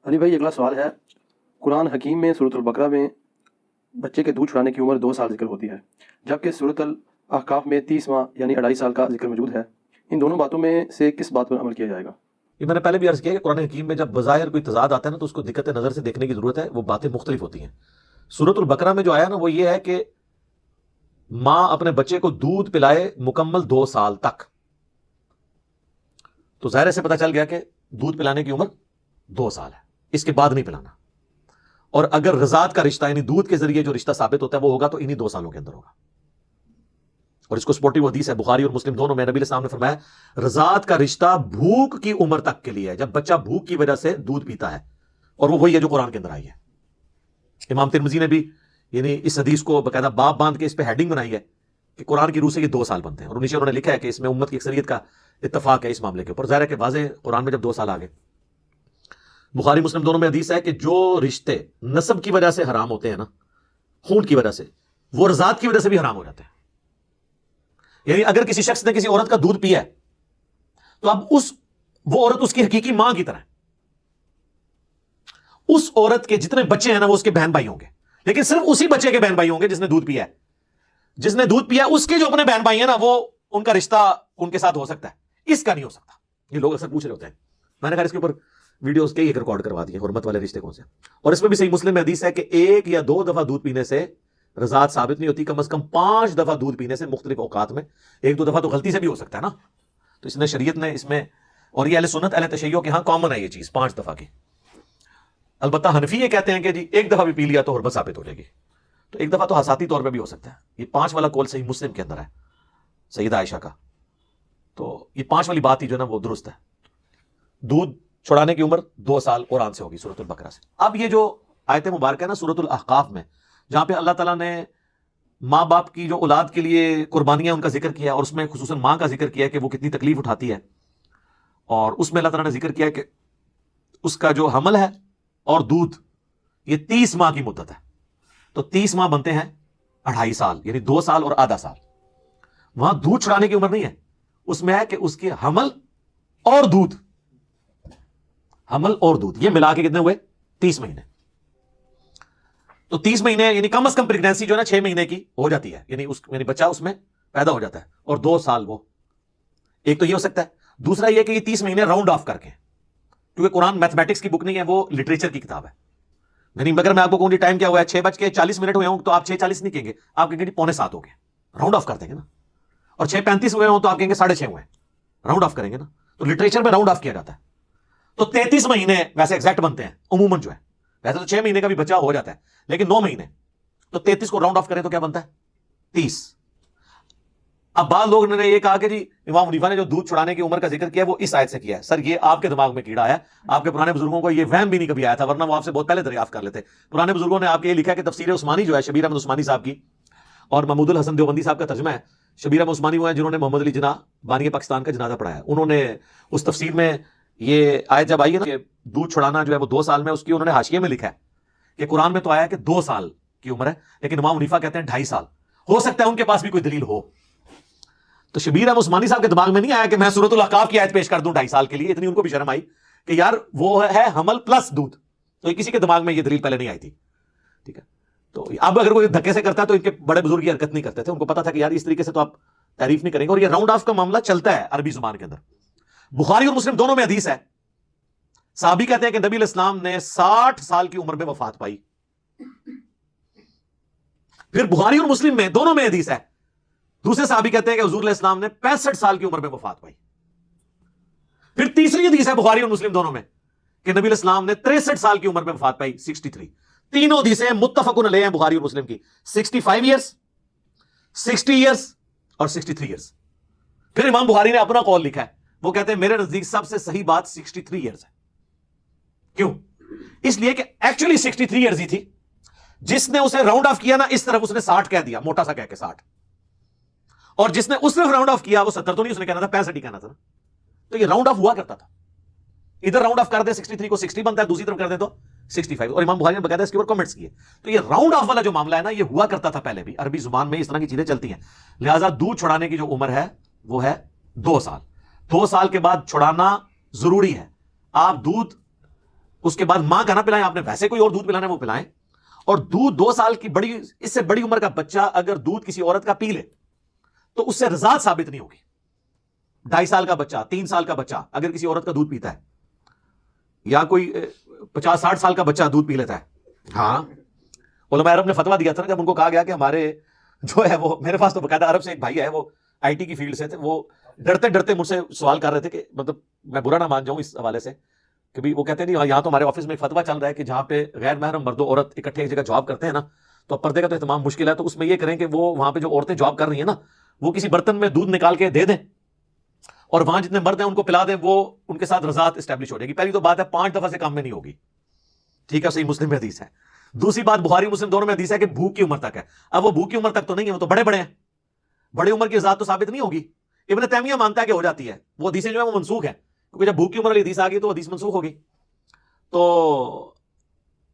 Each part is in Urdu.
علی بھائی اگلا سوال ہے، قرآن حکیم میں سورۃ البقرہ میں بچے کے دودھ چھڑانے کی عمر 2 سال ذکر ہوتی ہے، جبکہ سورۃ الاحقاف میں 30 ماہ یعنی 2.5 سال کا ذکر موجود ہے۔ ان دونوں باتوں میں سے کس بات پر عمل کیا جائے گا؟ یہ میں نے پہلے بھی عرض کیا کہ قرآن حکیم میں جب بظاہر کوئی تضاد آتا ہے نا تو اس کو دقت نظر سے دیکھنے کی ضرورت ہے، وہ باتیں مختلف ہوتی ہیں۔ سورۃ البقرہ میں جو آیا نا وہ یہ ہے کہ ماں اپنے بچے کو دودھ پلائے مکمل 2 سال تک، تو ظاہر سے پتہ چل گیا کہ دودھ پلانے کی عمر 2 سال ہے، اس کے بعد نہیں پلانا۔ اور اگر رضاعت کا رشتہ یعنی دودھ کے ذریعے جو رشتہ ثابت ہوتا ہے وہ ہوگا تو انہی 2 سالوں کے اندر ہوگا۔ اور اس کو سپورٹیو حدیث ہے بخاری اور مسلم دونوں میں، نبی علیہ السلام نے فرمایا رضاعت کا رشتہ بھوک کی عمر تک کے لیے ہے، جب بچہ بھوک کی وجہ سے دودھ پیتا ہے، اور وہ وہی ہے جو قرآن کے اندر آئی ہے۔ امام ترمذی نے بھی یعنی اس حدیث کو باقاعدہ باب باندھ کے اس پہ ہیڈنگ بنائی ہے کہ قرآن کی روح سے یہ 2 سال بنتے ہیں، اور نیچے انہوں نے لکھا ہے کہ اس میں امت کی اکثریت کا اتفاق ہے اس معاملے کے اوپر۔ ظاہر ہے کہ واضح قرآن میں جب 2 سال آگے، بخاری مسلم دونوں میں حدیث ہے کہ جو رشتے نسب کی وجہ سے حرام ہوتے ہیں نا، خون کی وجہ سے، وہ رضاعت کی وجہ سے بھی حرام ہو جاتے ہیں۔ یعنی اگر کسی شخص نے کسی عورت کا دودھ پیا ہے تو اب وہ عورت اس کی حقیقی ماں کی طرح ہے، اس عورت کے جتنے بچے ہیں نا وہ اس کے بہن بھائی ہوں گے، لیکن صرف اسی بچے کے بہن بھائی ہوں گے جس نے دودھ پیا ہے۔ جس نے دودھ پیا اس کے جو اپنے بہن بھائی ہیں نا وہ ان کا رشتہ ان کے ساتھ ہو سکتا ہے، اس کا نہیں ہو سکتا۔ یہ لوگ اکثر پوچھ رہے ہوتے ہیں، میں نے کہا اس کے اوپر ویڈیوز کے ایک ریکارڈ کروا دیے حرمت والے رشتے کون سے، اور اس میں بھی صحیح مسلم میں حدیث ہے کہ 1 یا 2 دفعہ دودھ پینے سے رضاعت ثابت نہیں ہوتی، کم از کم 5 دفعہ دودھ پینے سے مختلف اوقات میں، 1-2 دفعہ تو غلطی سے بھی ہو سکتا ہے نا، تو اس نے شریعت نے اس میں، اور یہ اہل سنت اہل تشیع کے ہاں کامن ہے یہ چیز 5 دفعہ کی۔ البتہ حنفی یہ کہتے ہیں کہ جی 1 دفعہ بھی پی لیا تو حرمت ثابت ہو جائے گی، تو 1 دفعہ تو حساتی طور پہ بھی ہو سکتا ہے۔ یہ 5 والا قول صحیح مسلم کے اندر ہے سیدہ عائشہ کا، تو یہ 5 والی بات ہی جو ہے نا وہ درست ہے۔ دودھ چھڑانے کی عمر 2 سال قرآن سے ہوگی سورۃ البقرہ سے۔ اب یہ جو آیت مبارکہ ہے نا سورۃ الاحقاف میں، جہاں پہ اللہ تعالیٰ نے ماں باپ کی جو اولاد کے لیے قربانیاں ان کا ذکر کیا، اور اس میں خصوصاً ماں کا ذکر کیا کہ وہ کتنی تکلیف اٹھاتی ہے، اور اس میں اللہ تعالیٰ نے ذکر کیا کہ اس کا جو حمل ہے اور دودھ یہ 30 ماہ کی مدت ہے، تو 30 ماہ بنتے ہیں 2.5 سال، یعنی 2 سال اور آدھا سال۔ وہاں دودھ چھڑانے کی عمر نہیں ہے، اس میں ہے کہ اس کے حمل اور دودھ، حمل اور دودھ یہ ملا کے کتنے ہوئے 30 مہینے۔ تو 30 مہینے یعنی کم از کم پریگنینسی جو ہے نا 6 مہینے کی ہو جاتی ہے، یعنی بچہ اس میں پیدا ہو جاتا ہے، اور 2 سال وہ، ایک تو یہ ہو سکتا ہے۔ دوسرا یہ کہ یہ 30 مہینے راؤنڈ آف کر کے، کیونکہ قرآن میتھمیٹکس کی بک نہیں ہے، وہ لٹریچر کی کتاب ہے۔ یعنی اگر میں آپ کو کہوں گی ٹائم کیا ہوا ہے 6:40 ہوئے ہوں تو آپ 6:40 نہیں کہیں گے، آپ کہیں گے 6:45 ہو گئے، راؤنڈ آف کر دیں گے نا، اور 6:35 ہوئے ہوں تو آپ کہیں گے 6:30 ہوئے، راؤنڈ آف کریں گے نا، تو لٹریچر میں راؤنڈ آف کیا جاتا ہے۔ تو 33 مہینے ویسے ایگزیکٹ بنتے ہیں عموماً، جو ہے ویسے تو 6 مہینے کا بھی بچہ ہو جاتا ہے، لیکن 9 مہینے، تو 33 کو راؤنڈ آف کریں تو کیا بنتا ہے 30۔ اب بعض لوگوں نے یہ کہا کہ جی امام حنیفہ نے جو دودھ چھڑانے کی عمر کا ذکر کیا ہے وہ اس آیت سے کیا ہے۔ سر یہ آپ کے دماغ میں کیڑا ہے، آپ کے پرانے بزرگوں کو یہ وہم بھی نہیں کبھی آیا تھا، ورنہ وہ آپ سے بہت پہلے دریافت کر لیتے۔ پرانے بزرگوں نے آپ کے یہ لکھا کہ تفسیر عثمانی جو ہے شبیر احمد عثمانی صاحب کی، اور محمود الحسن دیوبندی صاحب کا ترجمہ ہے۔ شبیر احمد عثمانی وہ ہیں جنہوں نے محمد علی جناح بانی پاکستان کا جنازہ پڑھایا، انہوں نے اس تفسیر میں یہ آیت جب آئی ہے نا کہ دودھ چھڑانا جو ہے وہ 2 سال میں، اس کی انہوں نے حاشیے میں لکھا ہے کہ قرآن میں تو آیا کہ 2 سال کی عمر ہے، لیکن امام حنیفہ کہتے ہیں 2.5 سال، ہو سکتا ہے ان کے پاس بھی کوئی دلیل ہو۔ تو شبیر احمد عثمانی صاحب کے دماغ میں نہیں آیا کہ میں سورۃ الاحقاف کی آیت پیش کر دوں 2.5 سال کے لیے، اتنی ان کو بھی شرم آئی کہ یار وہ ہے حمل پلس دودھ، تو کسی کے دماغ میں یہ دلیل پہلے نہیں آئی تھی، ٹھیک ہے۔ تو اب اگر کوئی دھکے سے کرتا ہے تو ان کے بڑے بزرگ یہ حرکت نہیں کرتے تھے، ان کو پتا تھا کہ یار اس طریقے سے تو آپ تعریف نہیں کریں گے، اور یہ راؤنڈ آف کا معاملہ چلتا ہے عربی زبان کے اندر۔ بخاری اور مسلم دونوں میں حدیث ہے، صحابی کہتے ہیں کہ نبی علیہ السلام نے 60 سال کی عمر میں وفات پائی۔ پھر بخاری اور مسلم میں دونوں میں حدیث ہے، دوسرے صحابی کہتے ہیں کہ حضور علیہ السلام نے 65 سال کی عمر میں وفات پائی۔ پھر تیسری حدیث ہے بخاری اور مسلم دونوں میں کہ نبی علیہ السلام نے 63 سال کی عمر میں وفات پائی، 63۔ تینوں حدیثیں متفقن علیہ ہیں بخاری اور مسلم کی، 65 ایئرس، 60 ایئرس اور 63 ایئرس۔ پھر امام بخاری نے اپنا قول لکھا ہے، وہ کہتے ہیں میرے نزدیک سب سے صحیح بات 63 ایئرس ہے۔ کیوں؟ اس لیے کہ ایکچولی 63 ایئرز ہی تھی، جس نے اسے راؤنڈ آف کیا نا اس طرف اس نے 60 کہہ دیا، موٹا سا کہہ کے 60، اور جس نے اس طرف راؤنڈ آف کیا وہ 70 تو نہیں، اس نے کہنا تھا 65 ہی کہنا تھا نا، تو یہ راؤنڈ آف ہوا کرتا تھا، ادھر راؤنڈ آف کر دے 63 کو 60 بنتا ہے، دوسری طرف کر دے تو 65، اور امام بخاری نے بقاعدہ اس کے اوپر کمنٹس کیے۔ تو یہ راؤنڈ آف والا جو معاملہ ہے نا یہ ہوا کرتا تھا پہلے بھی، عربی زبان میں اس طرح کی چیزیں چلتی ہیں، لہٰذا دودھ چھڑانے کی جو عمر ہے وہ ہے 2 سال۔ 2 سال کے بعد چھڑانا ضروری ہے۔ آپ دودھ اس کے بعد ماں کا نہ پلائیں، آپ نے ویسے کوئی اور دودھ پلانا ہے وہ پلائیں. اور دودھ 2 سال کی اس سے بڑی عمر کا بچہ اگر دودھ کسی عورت کا پی لے تو اس سے رضاعت ثابت نہیں ہوگی. 2.5 سال کا بچہ، 3 سال کا بچہ اگر کسی عورت کا دودھ پیتا ہے، یا کوئی 50-60 سال کا بچہ دودھ پی لیتا ہے، ہاں علماء عرب نے فتویٰ دیا تھا نا، جب ان کو کہا گیا کہ ہمارے جو ہے وہ، میرے پاس تو باقاعدہ عرب سے ایک بھائی ہے، وہ آئی ٹی کی فیلڈ سے تھے، وہ ڈرتے ڈرتے مجھ سے سوال کر رہے تھے کہ مطلب میں برا نہ مان جاؤں اس حوالے سے کہ بھی وہ کہتے ہیں نہیں، یہاں تو ہمارے آفس میں ایک فتویٰ چل رہا ہے کہ جہاں پہ غیر محرم مرد و عورت اکٹھے ایک جگہ جاب کرتے ہیں نا، تو پردے کا تو اہتمام مشکل ہے، تو اس میں یہ کریں کہ وہ وہاں پہ جو عورتیں جاب کر رہی ہیں نا، وہ کسی برتن میں دودھ نکال کے دے دیں اور وہاں جتنے مرد ہیں ان کو پلا دیں، وہ ان کے ساتھ رضاعت اسٹیبلش ہو جائے گی. پہلی تو بات ہے 5 دفعہ سے کام میں نہیں ہوگی، ٹھیک ہے، صحیح مسلم میں حدیث ہے. دوسری بات بخاری مسلم دونوں میں حدیث ہے کہ بھوک کی عمر تک ہے. اب وہ بھوک کی عمر تک تو نہیں ہے، وہ تو بڑے بڑے ہیں، بڑی عمر کی رضاعت تو ثابت نہیں ہوگی. ابن تیمیہ مانتا ہے کہ ہو جاتی ہے، وہ حدیثیں جو ہے وہ منسوخ ہیں، کیونکہ جب بھوک کی عمر والی حدیث آ گئی تو حدیث منسوخ ہوگی. تو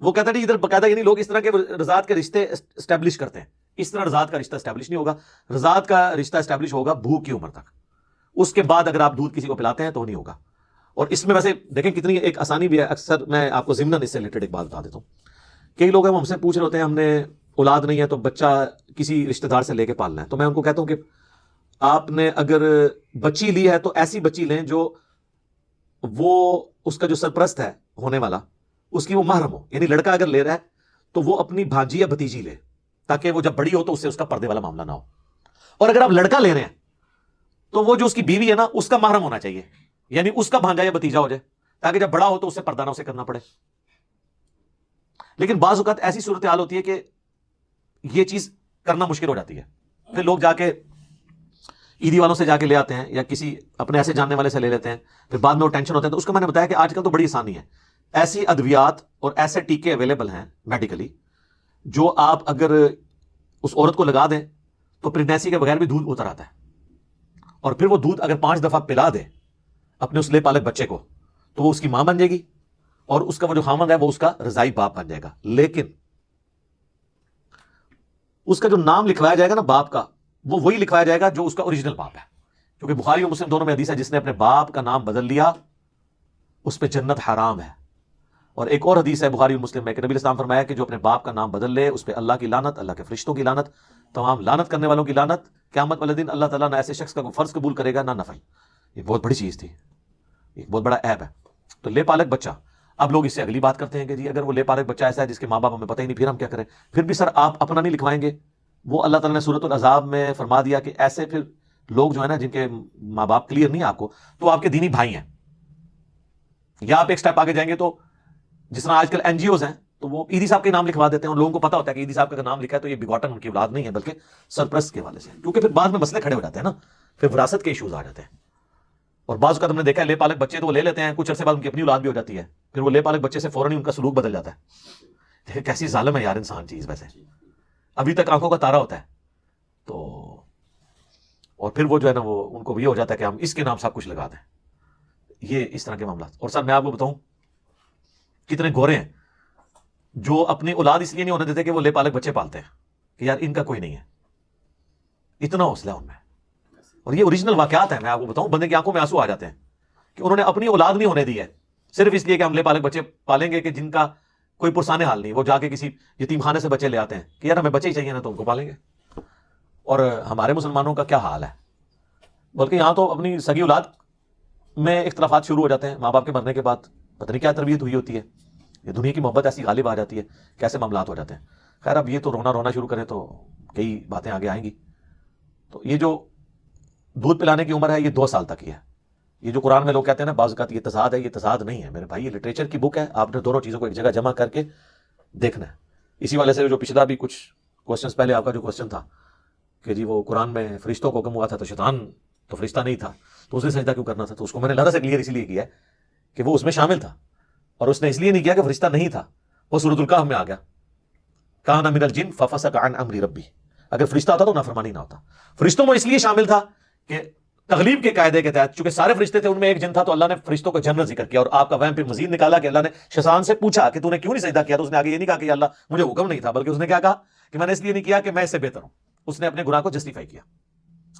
وہ کہتا ہے ادھر باقاعدہ یعنی لوگ اس طرح کے رضاعت کے رشتے اسٹیبلش کرتے ہیں، اس طرح رضاعت کا رشتہ اسٹیبلش نہیں ہوگا. رضاعت کا رشتہ اسٹیبلش ہوگا بھوک کی عمر تک، اس کے بعد اگر آپ دودھ کسی کو پلاتے ہیں تو نہیں ہوگا. اور اس میں ویسے دیکھیں کتنی ایک آسانی بھی ہے. اکثر میں آپ کو ضمناً اس سے ریلیٹڈ ایک بات بتا دیتا ہوں. کئی لوگ ہیں وہ ہم سے پوچھ رہے ہوتے ہیں ہم نے اولاد نہیں ہے تو بچہ کسی رشتہ دار سے لے کے پالنا ہے. تو میں ان کو کہتا ہوں کہ آپ نے اگر بچی لی ہے تو ایسی بچی لیں جو وہ اس کا جو سرپرست ہے ہونے والا اس کی وہ محرم ہو. یعنی لڑکا اگر لے رہا ہے تو وہ اپنی بھانجی یا بھتیجی لے، تاکہ وہ جب بڑی ہو تو اس سے اس کا پردے والا معاملہ نہ ہو. اور اگر آپ لڑکا لے رہے ہیں تو وہ جو اس کی بیوی ہے نا اس کا محرم ہونا چاہیے، یعنی اس کا بھانجا یا بھتیجا ہو جائے، تاکہ جب بڑا ہو تو اس سے پردہ نہ اسے کرنا پڑے. لیکن بعض اوقات ایسی صورتحال ہوتی ہے کہ یہ چیز کرنا مشکل ہو جاتی ہے. پھر لوگ جا کے عیدی والوں سے جا کے لے آتے ہیں یا کسی اپنے ایسے جاننے والے سے لے لیتے ہیں، پھر بعد میں وہ ٹینشن ہوتا ہے. تو اس کا میں نے بتایا کہ آج کل تو بڑی آسانی ہے، ایسی ادویات اور ایسے ٹیکے اویلیبل ہیں میڈیکلی جو آپ اگر اس عورت کو لگا دیں تو پریگنینسی کے بغیر بھی دودھ اتر آتا ہے. اور پھر وہ دودھ اگر 5 دفعہ پلا دے اپنے اس لے پالک بچے کو تو وہ اس کی ماں بن جائے گی، اور اس کا وہ جو خامند ہے وہ اس کا رضائی باپ بن جائے گا. لیکن اس کا جو نام لکھوایا جائے گا نا باپ کا، وہ وہی لکھوایا جائے گا جو اس کا اوریجنل باپ ہے. کیونکہ بخاری اور مسلم دونوں میں حدیث ہے جس نے اپنے باپ کا نام بدل لیا اس پہ جنت حرام ہے. اور ایک اور حدیث ہے بخاری اور مسلم میں کہ نبی اسلام فرمایا کہ جو اپنے باپ کا نام بدل لے اس پہ اللہ کی لعنت، اللہ کے فرشتوں کی لعنت، تمام لعنت کرنے والوں کی لعنت. قیامت والے دن اللہ تعالیٰ نہ ایسے شخص کا فرض قبول کرے گا نہ نفل. یہ بہت بڑی چیز تھی، ایک بہت بڑا عیب ہے. تو لے پالک بچہ، اب لوگ اس سے اگلی بات کرتے ہیں کہ جی اگر وہ لے پالک بچہ ایسا ہے جس کے ماں باپ ہمیں پتہ ہی نہیں، پھر ہم کیا کریں؟ پھر بھی سر آپ اپنا نہیں لکھوائیں گے. وہ اللہ تعالیٰ نے سورۃ العذاب میں فرما دیا کہ ایسے پھر لوگ جو ہے نا جن کے ماں باپ کلیئر نہیں آپ کو، تو آپ کے دینی بھائی ہیں. یا آپ ایک سٹیپ آگے جائیں گے تو جس طرح آج کل این جی اوز ہیں تو وہ عیدی صاحب کے نام لکھوا دیتے ہیں. ان لوگوں کو پتا ہوتا ہے کہ عیدی صاحب کا نام لکھا ہے تو یہ بگوٹن ان کی اولاد نہیں ہے بلکہ سرپرست کے والے سے، کیونکہ پھر بعد میں مسئلے کھڑے ہو جاتے ہیں نا، پھر وراثت کے ایشوز آ جاتے ہیں. اور بعض اوقات ہم نے دیکھا ہے لے پالک بچے تو وہ لے لیتے ہیں، کچھ عرصے بعد ان کی اپنی اولاد بھی ہو جاتی ہے، پھر وہ لے پالک بچے سے فوراً ہی ان کا سلوک بدل جاتا ہے. کیسی ظالم ہے یار انسان چیز، ویسے ابھی تک آنکھوں کا تارا ہوتا ہے. تو اور پھر وہ جو ہے نا وہ ان کو یہ ہو جاتا ہے کہ ہم اس کے نام سب کچھ لگا دیں. یہ اس طرح کے معاملات. اور سر میں آپ کو بتاؤں کتنے گورے ہیں جو اپنی اولاد اس لیے نہیں ہونے دیتے کہ وہ لے پالک بچے پالتے ہیں کہ یار ان کا کوئی نہیں ہے. اتنا حوصلہ ان میں. اور یہ اوریجنل واقعات ہیں، میں آپ کو بتاؤں بندے کی آنکھوں میں آنسو آ جاتے ہیں کہ انہوں نے اپنی اولاد نہیں ہونے دی ہے صرف اس لیے کہ ہم لے پالک بچے پالیں گے کہ جن کا کوئی پرسانے حال نہیں. وہ جا کے کسی یتیم خانے سے بچے لے آتے ہیں کہ یار ہمیں بچے ہی چاہیے نا تو ان کو پالیں گے. اور ہمارے مسلمانوں کا کیا حال ہے، بلکہ یہاں تو اپنی سگی اولاد میں اختلافات شروع ہو جاتے ہیں ماں باپ کے مرنے کے بعد. پتہ نہیں کیا تربیت ہوئی ہوتی ہے، یہ دنیا کی محبت ایسی غالب آ جاتی ہے، کیسے معاملات ہو جاتے ہیں. خیر اب یہ تو رونا شروع کریں تو کئی باتیں آگے آئیں گی. تو یہ جو دودھ پلانے کی عمر ہے یہ 2 سال تک ہی ہے. یہ جو قرآن میں لوگ کہتے ہیں نا بعض اوقات یہ تضاد ہے، یہ تضاد نہیں ہے میرے بھائی، یہ لٹریچر کی بک ہے. آپ نے دونوں چیزوں کو ایک جگہ جمع کر کے دیکھنا ہے. اسی والے سے جو پچھلا بھی کچھ کوسچنز پہلے آپ کا جو کوسچن تھا کہ جی وہ قرآن میں فرشتوں کو حکم ہوا تھا تو شیطان تو فرشتہ نہیں تھا تو اسے سجدہ کیوں کرنا تھا، تو اس کو میں نے لہذا سے کلیئر اسی لیے کیا ہے کہ وہ اس میں شامل تھا. اور اس نے اس لیے نہیں کیا کہ فرشتہ نہیں تھا، وہ سورۃ الکہف میں آ گیا کان من الجن ففسق عن امر ربی. اگر فرشتہ ہوتا تو نافرمانی نہ ہوتا. فرشتوں میں اس لیے شامل تھا کہ تغلیب کے قاعدے کے تحت چونکہ سارے فرشتے تھے ان میں ایک جن تھا تو اللہ نے فرشتوں کو جنرل ذکر کیا. اور آپ کا وہم پھر مزید نکالا کہ اللہ نے شیطان سے پوچھا کہ تو نے کیوں نہیں سجدہ کیا، تو اس نے آگے یہ نہیں کہا کہ یا اللہ مجھے حکم نہیں تھا، بلکہ اس نے کیا کہا کہ میں نے اس لیے نہیں کیا کہ میں اس سے بہتر ہوں. اس نے اپنے گناہ کو جسٹیفائی کیا.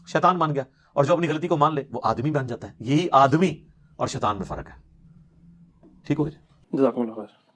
شیطان مان گیا. اور جو اپنی غلطی کو مان لے وہ آدمی بن جاتا ہے. یہی آدمی اور شیطان میں فرق ہے. ٹھیک ہو گیا. جزاکم اللہ خیر.